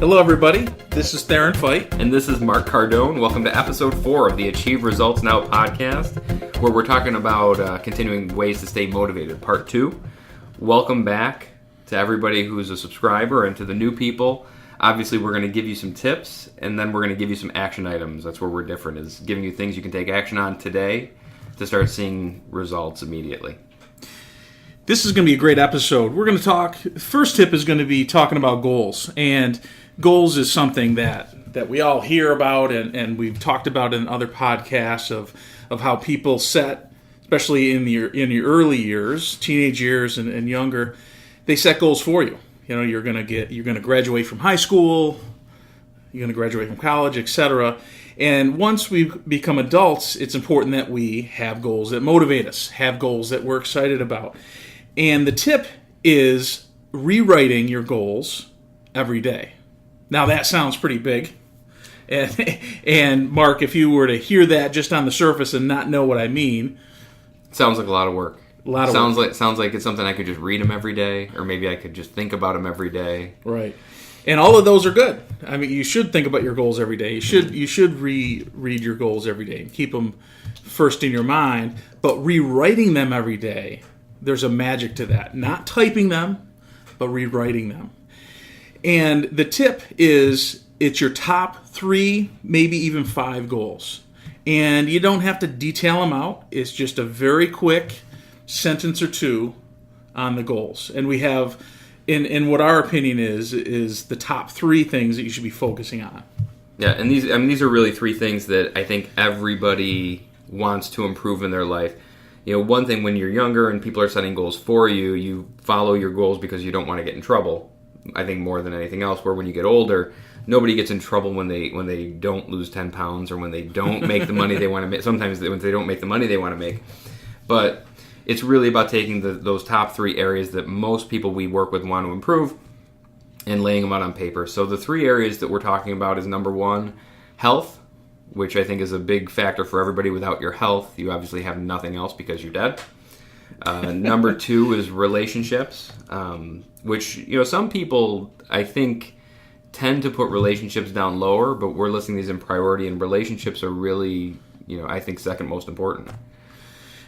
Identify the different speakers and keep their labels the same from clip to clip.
Speaker 1: Hello, everybody. This is Theron Fight.
Speaker 2: And this is Mark Cardone. Welcome to episode 4 of the Achieve Results Now podcast, where we're talking about continuing ways to stay motivated, part 2. Welcome back to everybody who's a subscriber and to the new people. Obviously, we're going to give you some tips, and then we're going to give you some action items. That's where we're different, is giving you things you can take action on today to start seeing results immediately.
Speaker 1: This is going to be a great episode. We're going to talk, first tip is going to be talking about goals. And goals is something that we all hear about and we've talked about in other podcasts of how people set, especially in your early years, teenage years and younger, they set goals for you. You know, you're going to graduate from high school, you're going to graduate from college, etc. And once we become adults, it's important that we have goals that motivate us, have goals that we're excited about. And the tip is rewriting your goals every day. Now that sounds pretty big. And Mark, if you were to hear that just on the surface and not know what I mean,
Speaker 2: sounds like a lot of work.
Speaker 1: Sounds
Speaker 2: like it's something I could just read them every day, or maybe I could just think about them every day.
Speaker 1: Right. And all of those are good. I mean, you should think about your goals every day. You should reread your goals every day and keep them first in your mind. But rewriting them every day, there's a magic to that. Not typing them, but rewriting them. And the tip is it's your top 3, maybe even 5 goals. And you don't have to detail them out. It's just a very quick sentence or two on the goals. And we have, in what our opinion is the top 3 things that you should be focusing on.
Speaker 2: Yeah, and these are really 3 things that I think everybody wants to improve in their life. You know, one thing, when you're younger and people are setting goals for you, you follow your goals because you don't want to get in trouble. I think more than anything else, where when you get older, nobody gets in trouble when they don't lose 10 pounds or when they don't make the money they want to make. Sometimes when they don't make the money they want to make. But it's really about taking those top 3 areas that most people we work with want to improve and laying them out on paper. So the 3 areas that we're talking about is, number 1, health, which I think is a big factor for everybody. Without your health, you obviously have nothing else because you're dead. Number 2 is relationships, which, you know, some people, I think, tend to put relationships down lower, but we're listing these in priority, and relationships are really, you know, I think second most important.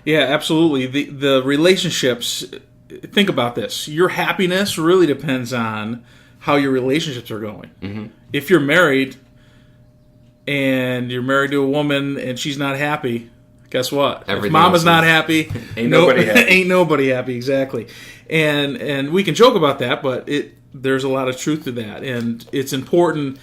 Speaker 1: Yeah, absolutely. The relationships, think about this. Your happiness really depends on how your relationships are going. Mm-hmm. If you're married and you're married to a woman and she's not happy, guess what? If mama's not happy,
Speaker 2: ain't nobody happy.
Speaker 1: Ain't nobody happy, exactly. And we can joke about that, but there's a lot of truth to that. And it's important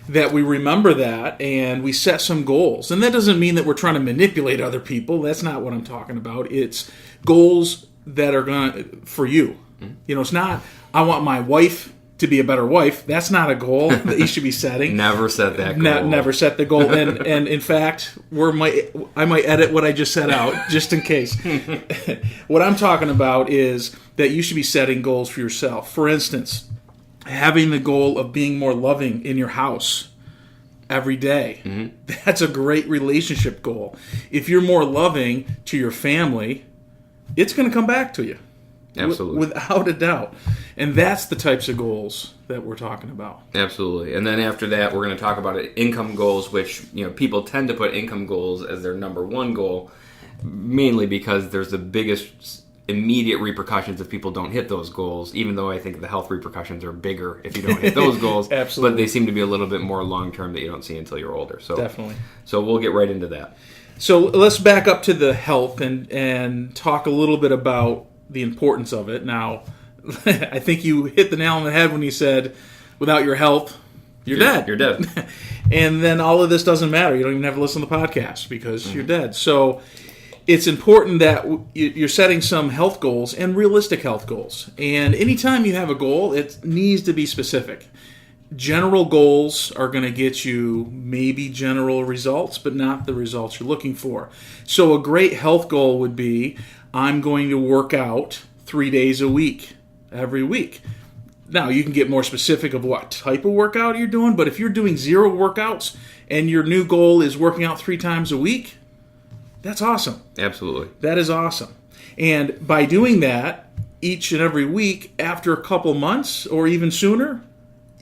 Speaker 1: that we remember that and we set some goals. And that doesn't mean that we're trying to manipulate other people. That's not what I'm talking about. It's goals that are for you. Mm-hmm. You know, it's not, I want my wife to be a better wife. That's not a goal that you should be setting.
Speaker 2: Never set that goal.
Speaker 1: Never set the goal. And in fact, I might edit what I just set out just in case. What I'm talking about is that you should be setting goals for yourself. For instance, having the goal of being more loving in your house every day. Mm-hmm. That's a great relationship goal. If you're more loving to your family, it's going to come back to you.
Speaker 2: Absolutely.
Speaker 1: Without a doubt. And that's the types of goals that we're talking about.
Speaker 2: Absolutely. And then after that, we're going to talk about income goals, which, you know, people tend to put income goals as their number 1 goal, mainly because there's the biggest immediate repercussions if people don't hit those goals, even though I think the health repercussions are bigger if you don't hit those goals.
Speaker 1: Absolutely.
Speaker 2: But they seem to be a little bit more long-term that you don't see until you're older. So
Speaker 1: definitely.
Speaker 2: So we'll get right into that.
Speaker 1: So let's back up to the health and talk a little bit about the importance of it. Now, I think you hit the nail on the head when you said, without your health, you're dead.
Speaker 2: You're dead.
Speaker 1: And then all of this doesn't matter. You don't even have to listen to the podcast because you're dead. So it's important that you're setting some health goals and realistic health goals. And anytime you have a goal, it needs to be specific. General goals are going to get you maybe general results, but not the results you're looking for. So a great health goal would be, I'm going to work out 3 days a week, every week. Now, you can get more specific of what type of workout you're doing, but if you're doing 0 workouts and your new goal is working out 3 times a week, that's awesome.
Speaker 2: Absolutely.
Speaker 1: That is awesome. And by doing that each and every week, after a couple months or even sooner,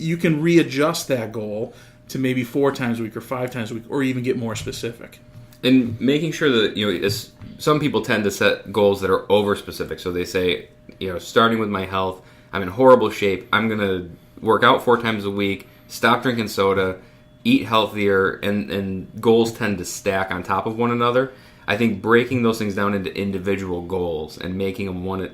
Speaker 1: you can readjust that goal to maybe 4 times a week or 5 times a week, or even get more specific.
Speaker 2: And making sure that, some people tend to set goals that are over specific. So they say, starting with my health, I'm in horrible shape. I'm going to work out 4 times a week, stop drinking soda, eat healthier, and goals tend to stack on top of one another. I think breaking those things down into individual goals and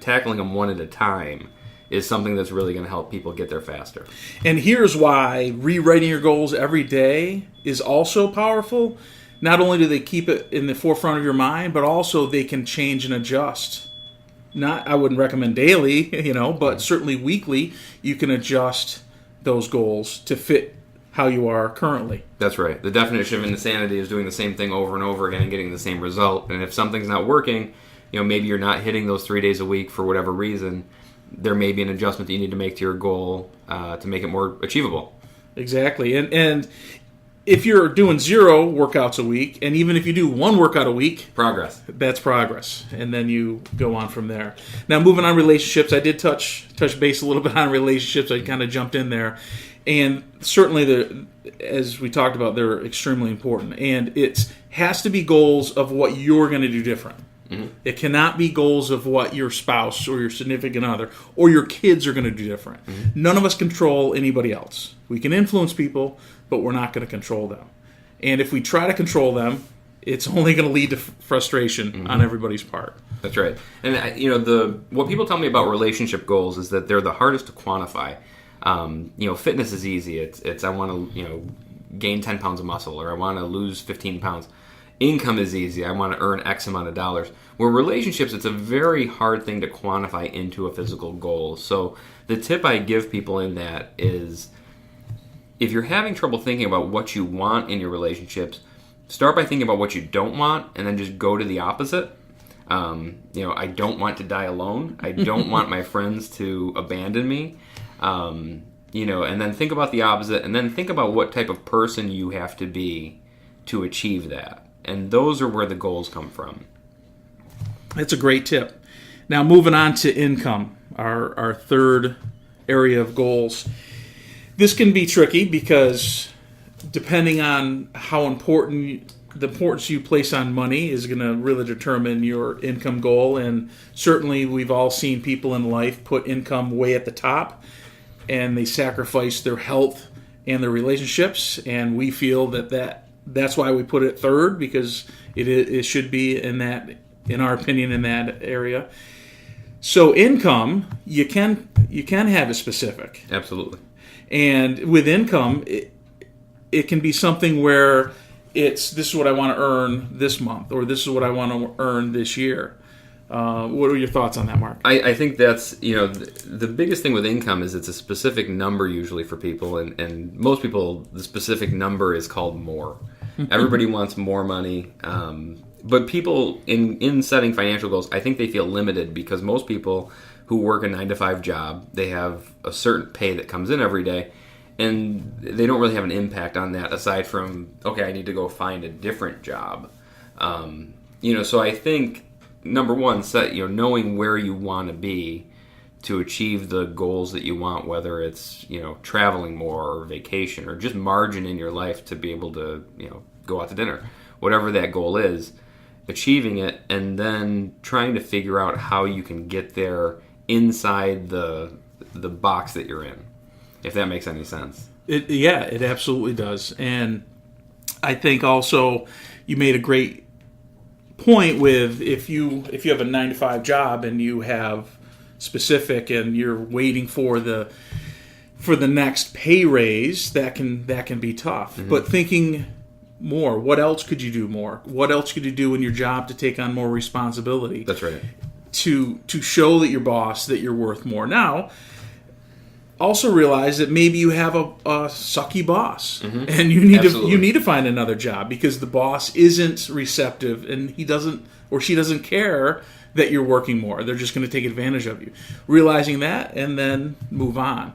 Speaker 2: tackling them one at a time is something that's really going to help people get there faster.
Speaker 1: And here's why rewriting your goals every day is also powerful. Not only do they keep it in the forefront of your mind, but also they can change and adjust. I wouldn't recommend daily, but certainly weekly, you can adjust those goals to fit how you are currently.
Speaker 2: That's right. The definition of insanity is doing the same thing over and over again and getting the same result. And if something's not working, maybe you're not hitting those 3 days a week for whatever reason, there may be an adjustment that you need to make to your goal to make it more achievable.
Speaker 1: Exactly. And if you're doing 0 workouts a week, and even if you do 1 workout a week,
Speaker 2: progress.
Speaker 1: That's progress. And then you go on from there. Now, moving on relationships, I did touch base a little bit on relationships. I kind of jumped in there. And certainly, as we talked about, they're extremely important. And it has to be goals of what you're going to do different. Mm-hmm. It cannot be goals of what your spouse or your significant other or your kids are going to do different. Mm-hmm. None of us control anybody else. We can influence people, but we're not going to control them. And if we try to control them, it's only going to lead to frustration on everybody's part.
Speaker 2: That's right. And what people tell me about relationship goals is that they're the hardest to quantify. Fitness is easy. It's I want to gain 10 pounds of muscle, or I want to lose 15 pounds. Income is easy. I want to earn X amount of dollars. Where relationships, it's a very hard thing to quantify into a physical goal. So the tip I give people in that is, if you're having trouble thinking about what you want in your relationships, start by thinking about what you don't want, and then just go to the opposite. I don't want to die alone. I don't want my friends to abandon me. And then think about the opposite, and then think about what type of person you have to be to achieve that. And those are where the goals come from.
Speaker 1: That's a great tip. Now, moving on to income, our third area of goals. This can be tricky because depending on how important the importance you place on money is going to really determine your income goal. And certainly we've all seen people in life put income way at the top, and they sacrifice their health and their relationships. And we feel that's why we put it third, because it should be in our opinion, in that area. So income, you can have it specific.
Speaker 2: Absolutely. And
Speaker 1: with income, it can be something where this is what I want to earn this month, or this is what I want to earn this year. What are your thoughts on that, Mark?
Speaker 2: I think that's, the biggest thing with income is it's a specific number usually for people, and most people, the specific number is called more. Everybody wants more money, but people in setting financial goals, I think they feel limited because most people who work a 9-to-5 job, they have a certain pay that comes in every day, and they don't really have an impact on that aside from, okay, I need to go find a different job. So I think, number one, knowing where you want to be to achieve the goals that you want, whether it's, traveling more or vacation or just margin in your life to be able to, go out to dinner, whatever that goal is, achieving it, and then trying to figure out how you can get there inside the box that you're in, if that makes any sense.
Speaker 1: It absolutely does. And I think also you made a great point with if you have a 9-to-5 job and you have specific and you're waiting for the next pay raise, that can be tough. Mm-hmm. But thinking more, what else could you do more? What else could you do in your job to take on more responsibility?
Speaker 2: That's right.
Speaker 1: To show that your boss that you're worth more. Now, also realize that maybe you have a sucky boss, and you need to find another job because the boss isn't receptive and he doesn't or she doesn't care that you're working more. They're just going to take advantage of you. Realizing that and then move on.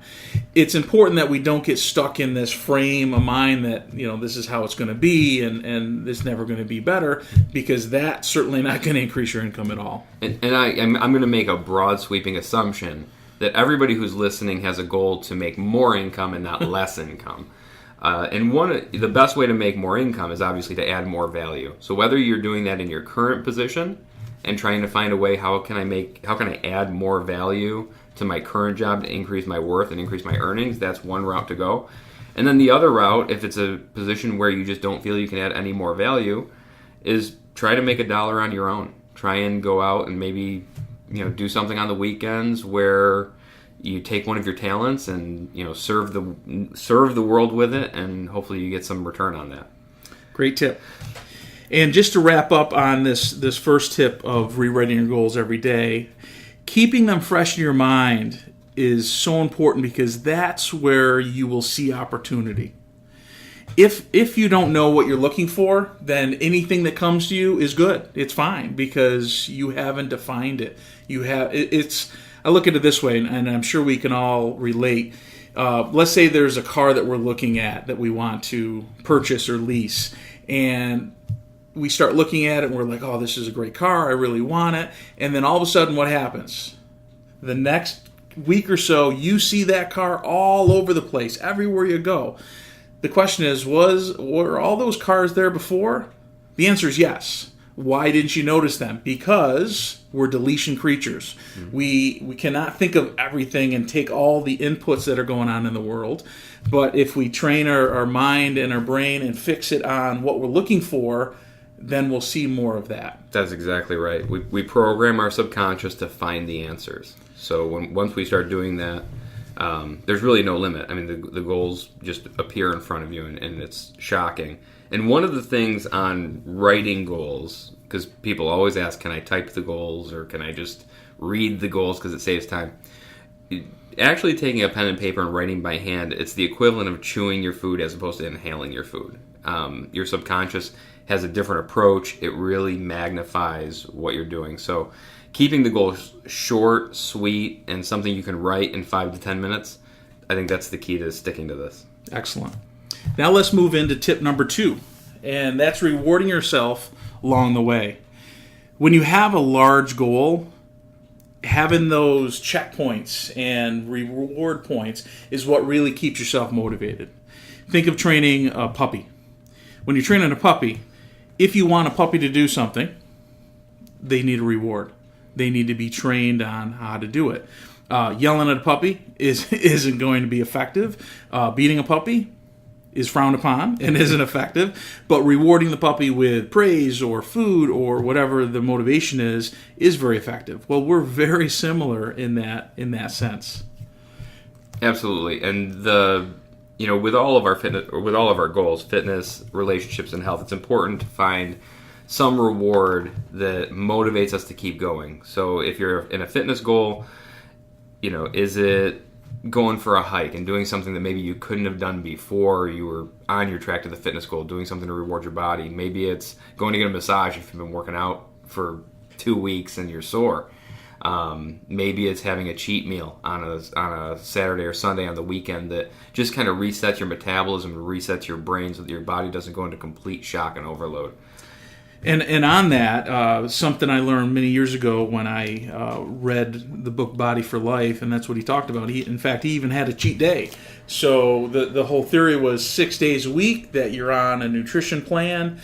Speaker 1: It's important that we don't get stuck in this frame of mind that, this is how it's going to be and this is never going to be better, because that's certainly not going to increase your income at all.
Speaker 2: And I'm going to make a broad sweeping assumption that everybody who's listening has a goal to make more income and not less income. And the best way to make more income is obviously to add more value. So whether you're doing that in your current position and trying to find a way, how can I add more value to my current job to increase my worth and increase my earnings, that's one route to go. And then the other route, if it's a position where you just don't feel you can add any more value, is try to make $1 on your own. Try and go out and maybe, do something on the weekends where you take one of your talents and, serve the world with it, and hopefully you get some return on that.
Speaker 1: Great tip. And just to wrap up on this first tip of rewriting your goals every day, keeping them fresh in your mind is so important, because that's where you will see opportunity. If you don't know what you're looking for, then anything that comes to you is good. It's fine, because you haven't defined it. I look at it this way, and I'm sure we can all relate. Let's say there's a car that we're looking at that we want to purchase or lease, and we start looking at it and we're like, oh, this is a great car, I really want it. And then all of a sudden, what happens? The next week or so, you see that car all over the place, everywhere you go. The question is, were all those cars there before? The answer is yes. Why didn't you notice them? Because we're deletion creatures. Mm-hmm. We cannot think of everything and take all the inputs that are going on in the world. But if we train our mind and our brain and fix it on what we're looking for, then we'll see more of that.
Speaker 2: That's exactly right. We program our subconscious to find the answers. So once we start doing that, there's really no limit. I mean, the goals just appear in front of you, and it's shocking. And one of the things on writing goals, because people always ask, can I type the goals, or can I just read the goals because it saves time? Actually taking a pen and paper and writing by hand, it's the equivalent of chewing your food as opposed to inhaling your food. Your subconscious has a different approach. It really magnifies what you're doing. So keeping the goals short, sweet, and something you can write in 5 to 10 minutes, I think that's the key to sticking to this.
Speaker 1: Excellent. Now let's move into tip number 2, and that's rewarding yourself along the way. When you have a large goal, having those checkpoints and reward points is what really keeps yourself motivated. Think of training a puppy. When you're training a puppy, if you want a puppy to do something, they need a reward. They need to be trained on how to do it. Yelling at a puppy isn't going to be effective. Beating a puppy is frowned upon and isn't effective. But rewarding the puppy with praise or food or whatever the motivation is very effective. Well, we're very similar in that sense.
Speaker 2: Absolutely. And with all of our fitness, or with all of our goals, fitness, relationships, and health, it's important to find some reward that motivates us to keep going. So if you're in a fitness goal, is it going for a hike and doing something that maybe you couldn't have done before you were on your track to the fitness goal, doing something to reward your body? Maybe it's going to get a massage if you've been working out for 2 weeks and you're sore. Maybe it's having a cheat meal on a Saturday or Sunday on the weekend that just kind of resets your metabolism and resets your brain so that your body doesn't go into complete shock and overload.
Speaker 1: And on that, something I learned many years ago when I read the book Body for Life, and that's what he talked about. He even had a cheat day. So the whole theory was 6 days a week that you're on a nutrition plan,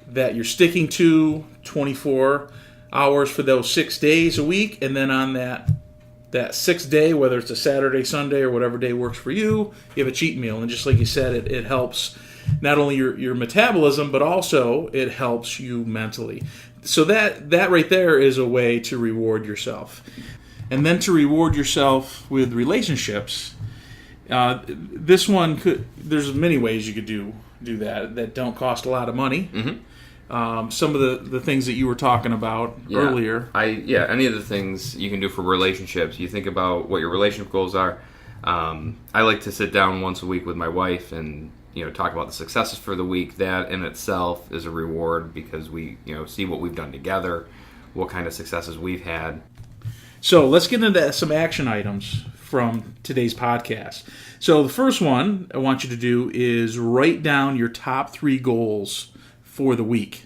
Speaker 1: that you're sticking to 24 hours for those 6 days a week, and then on that sixth day, whether it's a Saturday, Sunday, or whatever day works for you, you have a cheat meal. And just like you said, it helps not only your metabolism, but also it helps you mentally. So that right there is a way to reward yourself. And then to reward yourself with relationships, this one there's many ways you could do that don't cost a lot of money. Mm-hmm. Some of the things that you were talking about earlier.
Speaker 2: Any of the things you can do for relationships. You think about what your relationship goals are. I like to sit down once a week with my wife and talk about the successes for the week. That in itself is a reward because we see what we've done together, what kind of successes we've had.
Speaker 1: So let's get into some action items from today's podcast. So the first one I want you to do is write down your top 3 goals for the week.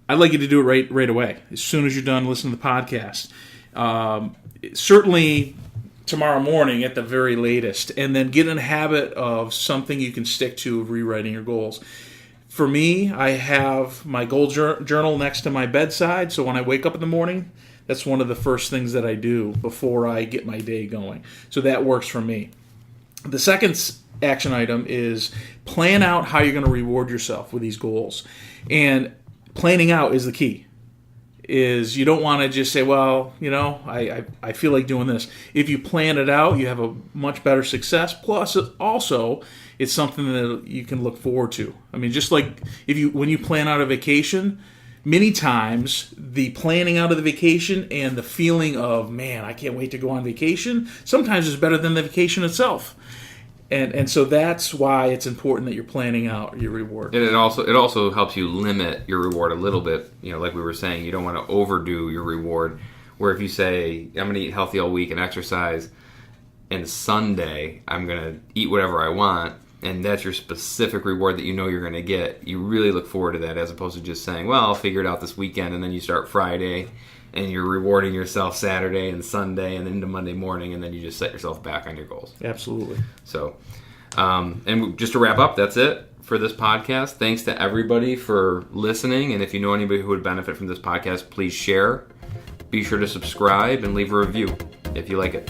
Speaker 1: I'd like you to do it right away, as soon as you're done listening to the podcast. Certainly tomorrow morning at the very latest, and then get in a habit of something you can stick to of rewriting your goals. For me, I have my goal journal next to my bedside, so when I wake up in the morning, that's one of the first things that I do before I get my day going. So that works for me. The second action item is plan out how you're going to reward yourself with these goals. And planning out is the key. Is you don't want to just say, well, I feel like doing this. If you plan it out, you have a much better success. Plus, also, it's something that you can look forward to. I mean, just like when you plan out a vacation, many times the planning out of the vacation and the feeling of, man, I can't wait to go on vacation, sometimes is better than the vacation itself. And so that's why it's important that you're planning out your reward.
Speaker 2: And it also helps you limit your reward a little bit. Like we were saying, you don't want to overdo your reward. Where if you say, I'm going to eat healthy all week and exercise, and Sunday I'm going to eat whatever I want, and that's your specific reward that you're going to get, you really look forward to that, as opposed to just saying, well, I'll figure it out this weekend, and then you start Friday, and you're rewarding yourself Saturday and Sunday and then into Monday morning, and then you just set yourself back on your goals.
Speaker 1: Absolutely.
Speaker 2: So, and just to wrap up, that's it for this podcast. Thanks to everybody for listening, and if you know anybody who would benefit from this podcast, please share. Be sure to subscribe and leave a review if you like it.